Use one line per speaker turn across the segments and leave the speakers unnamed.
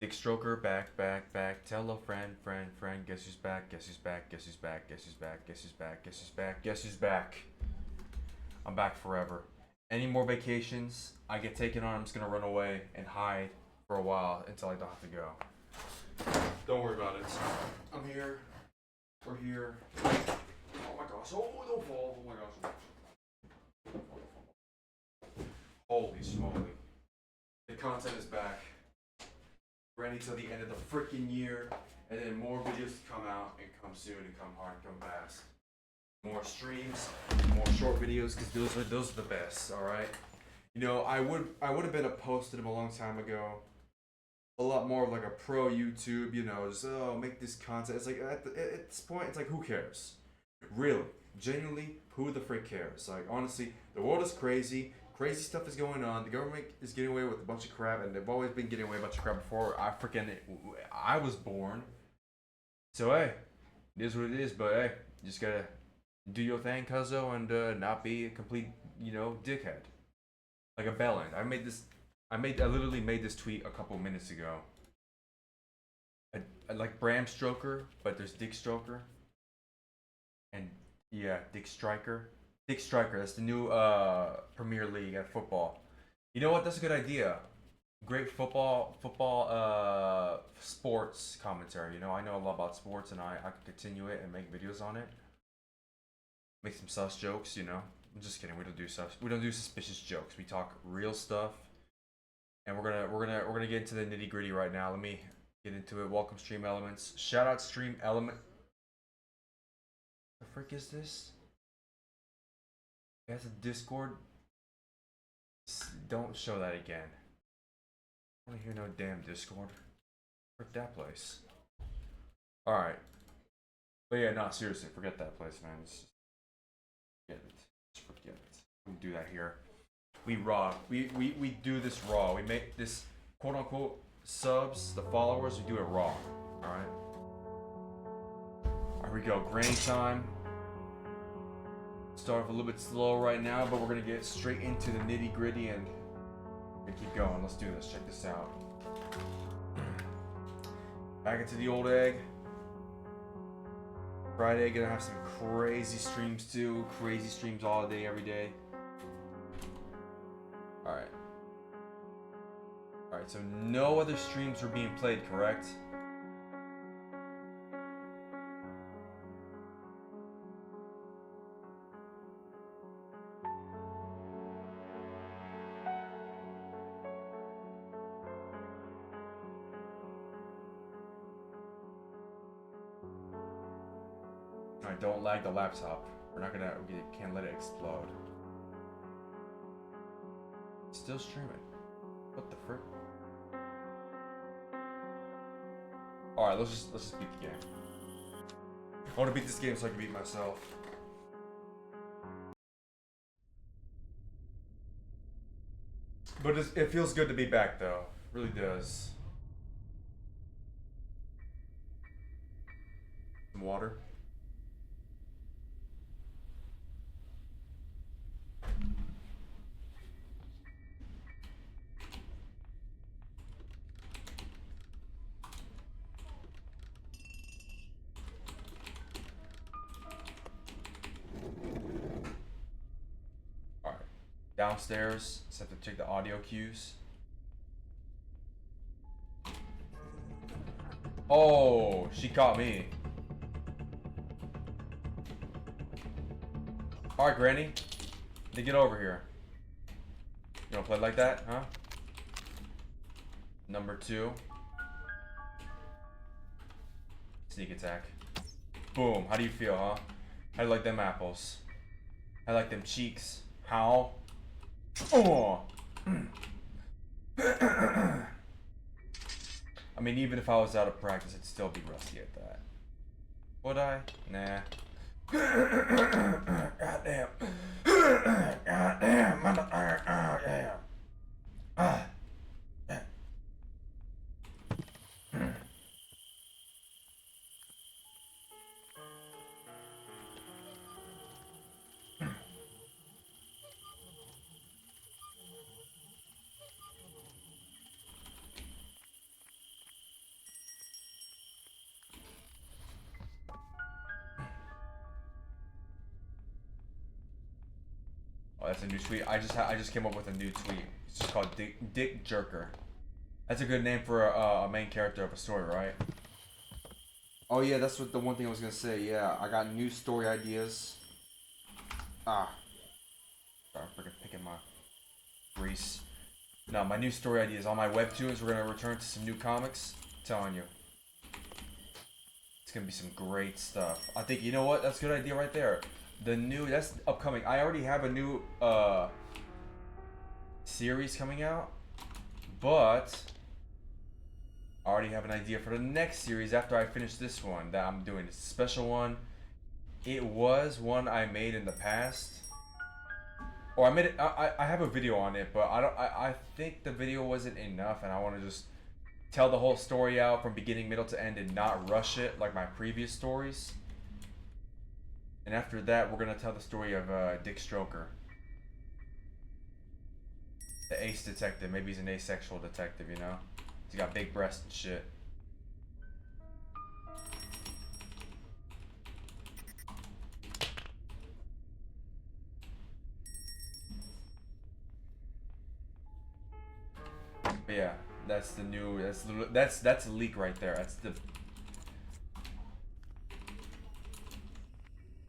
Dick Stroker, back. Tell a friend. Guess who's back? Guess who's back? Guess who's back? Guess who's back? Guess who's back? Guess who's back? Guess who's back? I'm back forever. Any more vacations I get taken on, I'm just gonna run away and hide for a while until I don't have to go. Don't worry about it. I'm here. We're here. Oh my gosh. Oh, don't fall. Oh my gosh. Holy smoly. The content is back. Ready till the end of the freaking year, and then more videos to come out and come soon and come hard and come fast. More streams, more short videos, because those are the best. All right. You know, I would have been posted them a long time ago. A lot more of like a pro YouTube. You know, just make this content. It's like at this point, it's like who cares? Really, genuinely, who the frick cares? Like honestly, the world is crazy. Crazy stuff is going on. The government is getting away with a bunch of crap, and they've always been getting away with a bunch of crap before I was born. So hey, it is what it is. But hey, you just gotta do your thing, cuzzo, and not be a complete, dickhead. Like a bellend. I literally made this tweet a couple minutes ago. I like Bram Stoker, but there's Dick Stroker, and yeah, Dick Striker. Dick Striker, that's the new Premier League at football. You know what? That's a good idea. Great football sports commentary. You know, I know a lot about sports, and I could continue it and make videos on it. Make some sus jokes. You know, I'm just kidding. We don't do suspicious jokes. We talk real stuff, and we're gonna get into the nitty gritty right now. Let me get into it. Welcome, Stream Elements. Shout out Stream Element. The frick is this? That's a Discord. Don't show that again. I don't hear no damn Discord. Frick that place. Alright. But yeah, no, seriously, forget that place, man. Just forget it. Just forget it. We do that here. We raw. We do this raw. We make this quote unquote subs, the followers, we do it raw. Alright? Here we go. Granny time. Start off a little bit slow right now, but we're gonna get straight into the nitty gritty and keep going. Let's do this. Check this out. Back into the old egg. Friday, gonna have some crazy streams too. Crazy streams all day, every day. Alright. Alright, so no other streams were being played, correct? Don't lag the laptop. We can't let it explode. Still streaming. What the frick? Alright, let's just beat the game. I want to beat this game so I can beat myself. But it feels good to be back though. It really does. Some water. Downstairs, just have to check the audio cues. Oh, she caught me. Alright, Granny. Then get over here. You don't play like that, huh? Number 2. Sneak attack. Boom. How do you feel, huh? How do you like them apples? I like them cheeks. How? Oh! I mean, even if I was out of practice, I'd still be rusty at that. Would I? Nah. Goddamn. Goddamn. Goddamn. that's a new tweet. I just came up with a new tweet. It's just called Dick Jerker. That's a good name for a main character of a story, right? Oh yeah, that's what the one thing I was gonna say. Yeah, I got new story ideas. Ah, sorry, I'm freaking picking my grease. No, my new story ideas on my webtoons. We're gonna return to some new comics. I'm telling you, it's gonna be some great stuff. I think you know what? That's a good idea right there. That's upcoming. I already have a new series coming out, but I already have an idea for the next series after I finish this one that I'm doing. It's a special one. It was one I made in the past. Or I made it. I have a video on it, but I think the video wasn't enough, and I want to just tell the whole story out from beginning, middle to end, and not rush it like my previous stories. And after that, we're gonna tell the story of Dick Stroker, the ace detective. Maybe he's an asexual detective, you know. He's got big breasts and shit. But yeah, that's the new. That's a leak right there.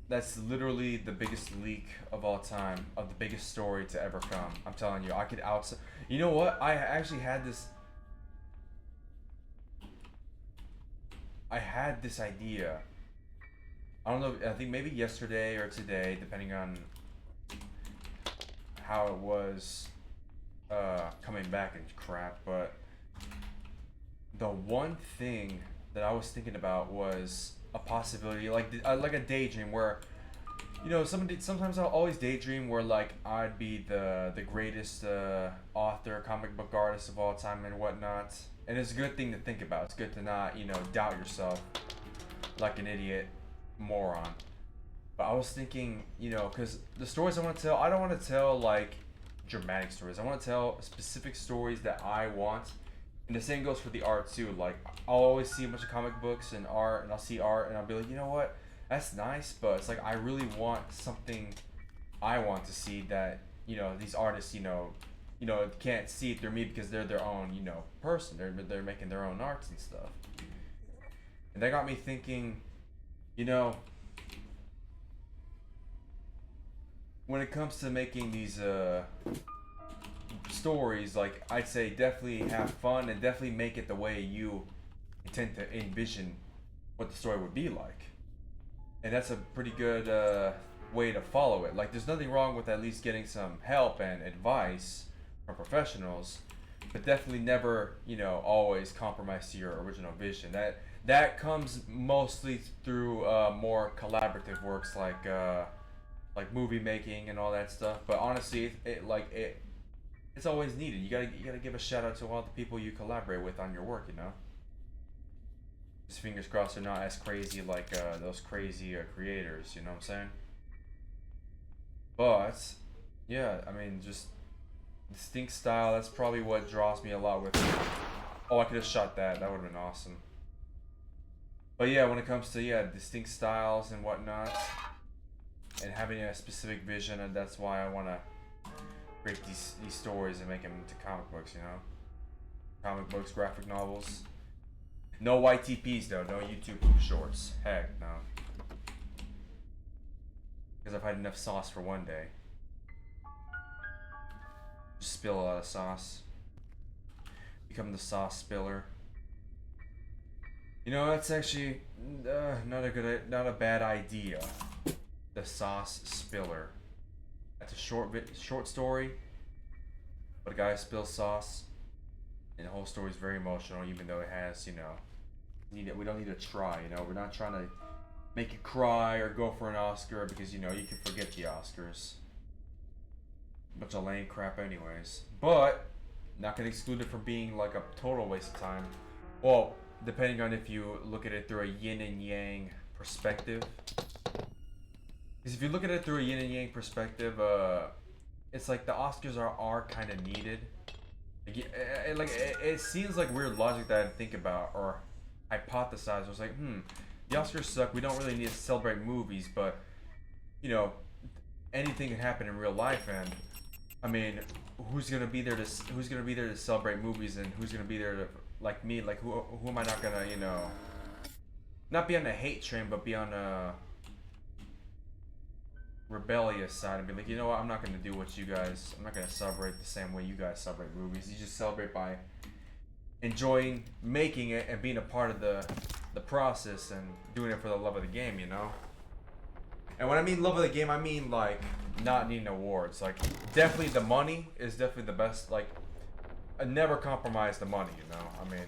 That's literally the biggest leak of all time, of the biggest story to ever come. I'm telling you, I could outsell. You know what? I actually had this. I had this idea. I don't know. I think maybe yesterday or today, depending on how it was coming back and crap. But the one thing that I was thinking about was a possibility, like a daydream where, you know, sometimes I'll always daydream where like I'd be the greatest author, comic book artist of all time and whatnot. And it's a good thing to think about. It's good to not, you know, doubt yourself like an idiot moron. But I was thinking, you know, because the stories I want to tell, I don't want to tell like dramatic stories. I want to tell specific stories that I want. And the same goes for the art too. Like I'll always see a bunch of comic books and art, and I'll see art, and I'll be like, you know what, that's nice, but it's like I really want something I want to see that, you know, these artists, you know, can't see it through me because they're their own, you know, person. They're making their own arts and stuff. And that got me thinking, you know, when it comes to making these stories, like I'd say definitely have fun and definitely make it the way you intend to envision what the story would be like. And that's a pretty good way to follow it. Like there's nothing wrong with at least getting some help and advice from professionals, but definitely never, you know, always compromise to your original vision. That comes mostly through more collaborative works like movie making and all that stuff. But honestly, it's always needed. You gotta give a shout out to all the people you collaborate with on your work, you know. Just fingers crossed they're not as crazy like those crazy creators, you know what I'm saying? But yeah, I mean, just distinct style. That's probably what draws me a lot with it. Oh, I could have shot that. That would have been awesome. But yeah, when it comes to distinct styles and whatnot, and having a specific vision, and that's why I want to create these stories and make them into comic books, you know? Comic books, graphic novels. No YTPs though, no YouTube shorts. Heck no. Because I've had enough sauce for one day. Just spill a lot of sauce. Become the sauce spiller. You know, that's actually not a bad idea. The sauce spiller. That's a short story, but a guy spills sauce, and the whole story is very emotional, even though it has, you know, we don't need to try, you know, we're not trying to make you cry or go for an Oscar because, you know, you can forget the Oscars. Bunch of lame crap anyways. But not gonna exclude it from being like a total waste of time. Well, depending on if you look at it through a yin and yang perspective. Because if you look at it through a yin and yang perspective, it's like the Oscars are kind of needed. It seems like weird logic that I think about or hypothesize. I was like, the Oscars suck. We don't really need to celebrate movies, but you know,
anything can happen in real life, and I mean, who's gonna be there to celebrate movies, and who's gonna be there to, like me, like who am I not gonna, you know, not be on the hate train, but be on a rebellious side and be like, you know what, I'm not gonna do what you guys, I'm not gonna celebrate the same way you guys celebrate movies. You just celebrate by enjoying making it and being a part of the process and doing it for the love of the game, you know? And when I mean love of the game, I mean like not needing awards. Like definitely the money is definitely the best. Like I never compromise the money, you know? I mean,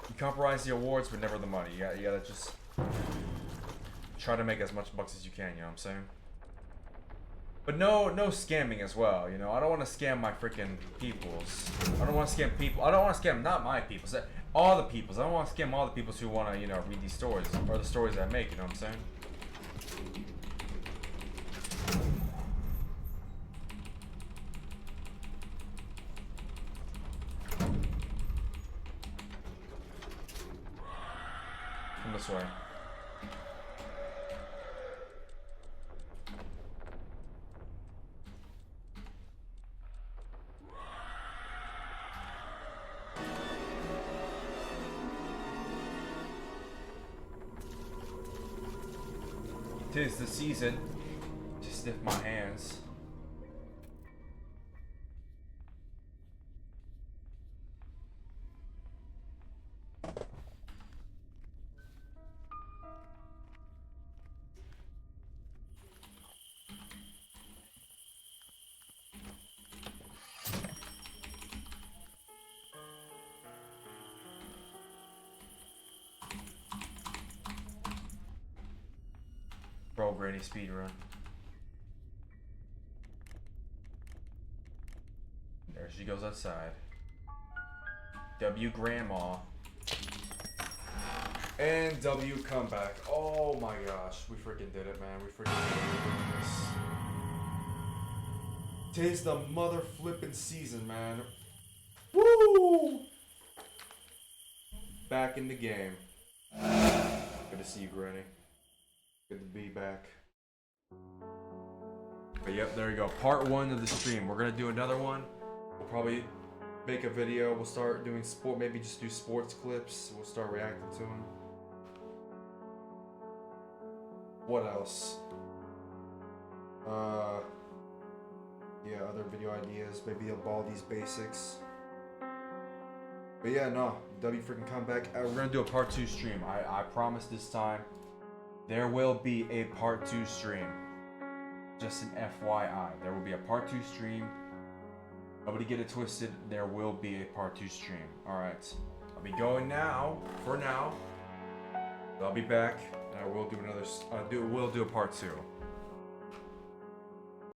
you compromise the awards but never the money. You gotta just try to make as much bucks as you can, you know what I'm saying? But no scamming as well, you know? I don't want to scam my freaking peoples. I don't want to scam people. I don't want to scam, not my peoples, all the peoples. I don't want to scam all the peoples who want to, you know, read these stories, or the stories I make, you know what I'm saying? Come this way. Tis the season to sniff my hands. Bro, Granny speedrun. There she goes outside. W Grandma. And W comeback. Oh my gosh, we freaking did it, man. We freaking did this. Tis the mother flippin' season, man. Woo! Back in the game. Good to see you, Granny. Good to be back. But yep, there you go. Part 1 of the stream. We're gonna do another one. We'll probably make a video. We'll start doing sport. Maybe just do sports clips. We'll start reacting to them. What else? Yeah, other video ideas. Maybe a Baldi's Basics. But yeah, no. W freaking comeback. We're gonna do a part 2 stream. I promise this time. There will be a part 2 stream. Just an FYI. There will be a part 2 stream. Nobody get it twisted. There will be a part 2 stream. Alright. I'll be going now. For now. I'll be back. And I will do another. We'll do a part 2.